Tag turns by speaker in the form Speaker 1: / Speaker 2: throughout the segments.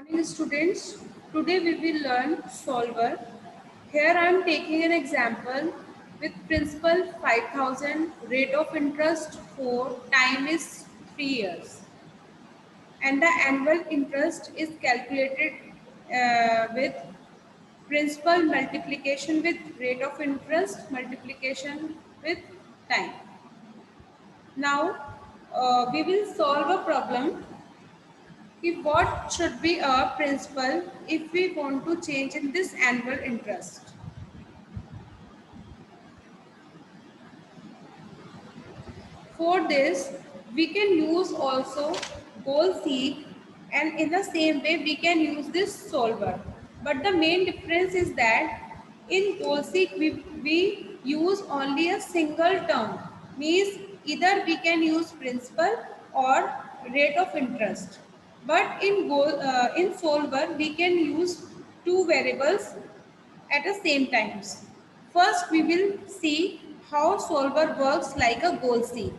Speaker 1: Morning students. Today we will learn solver. Here I am taking an example with principal 5000, rate of interest 4, time is 3 years, and the annual interest is calculated with principal multiplication with rate of interest multiplication with time. Now we will solve a problem. What should be our principal if we want to change in this annual interest? For this, we can use also goal seek, and in the same way we can use this solver. But the main difference is that in goal seek we use only a single term. Means either we can use principal or rate of interest. But in solver we can use two variables at the same times. First we will see how solver works like a goal seek.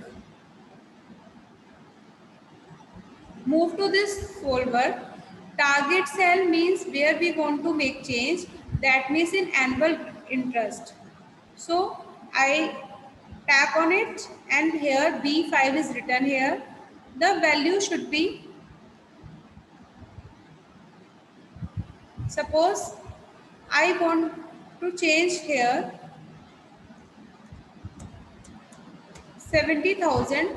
Speaker 1: Move to this folder. Target cell means where we want to make change. That means in annual interest. So I tap on it and here B5 is written here. The value should be, suppose I want to change here 70,000,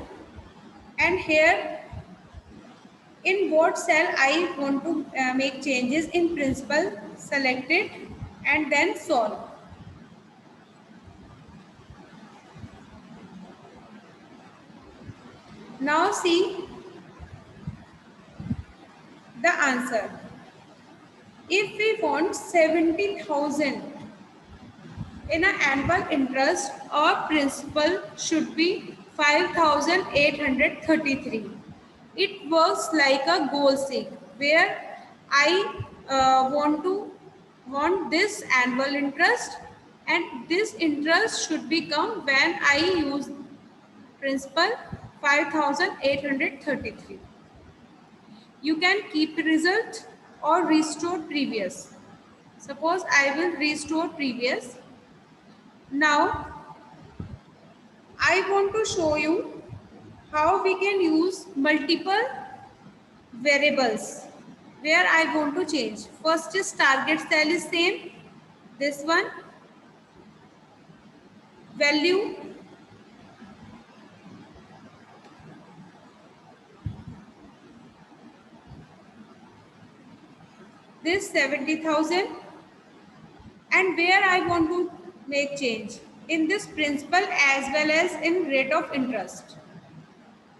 Speaker 1: and here in what cell I want to make changes in principal, select it and then solve. Now see the answer. If we want 70,000 in an annual interest, our principal should be 5,833. It works like a goal seek where I want this annual interest, and this interest should become when I use principal 5,833. You can keep result or restore previous. Suppose I will restore previous. Now I want to show you how we can use multiple variables where I want to change. First is target cell is same. This one value, this 70,000, and where I want to make change in this principal as well as in rate of interest.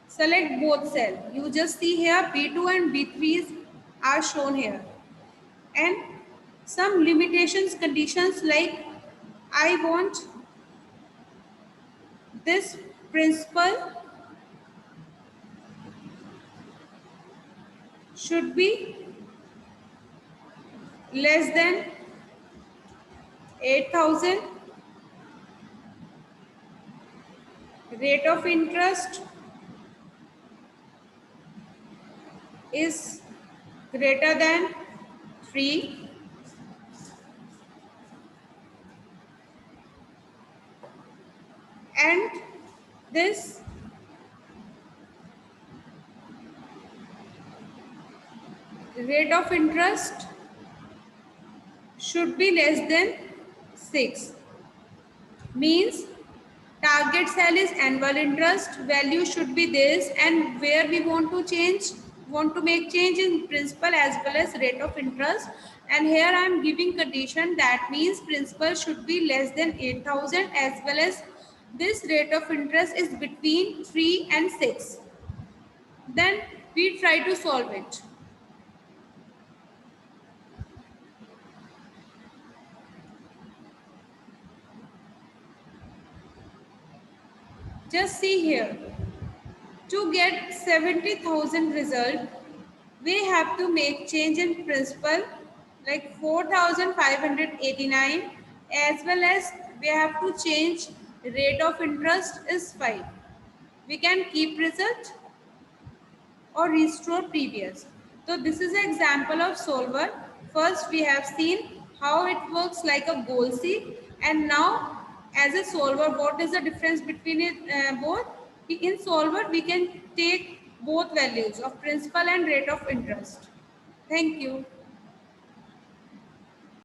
Speaker 1: Select both cell. You just see here B2 and B3 are shown here, and some limitations conditions like I want this principal should be less than 8,000. Rate of interest is greater than 3. And this rate of interest should be less than 6. Means target cell is annual interest, value should be this, and where we want to make change in principal as well as rate of interest, and here I am giving condition, that means principal should be less than 8,000 as well as this rate of interest is between 3 and 6. Then we try to solve it. Just see here, to get 70,000 result, we have to make change in principal like 4,589, as well as we have to change rate of interest is 5. We can keep result or restore previous. So this is an example of solver. First we have seen how it works like a goal seek, and now as a solver, what is the difference between it both? In solver we can take both values of principal and rate of interest. Thank you.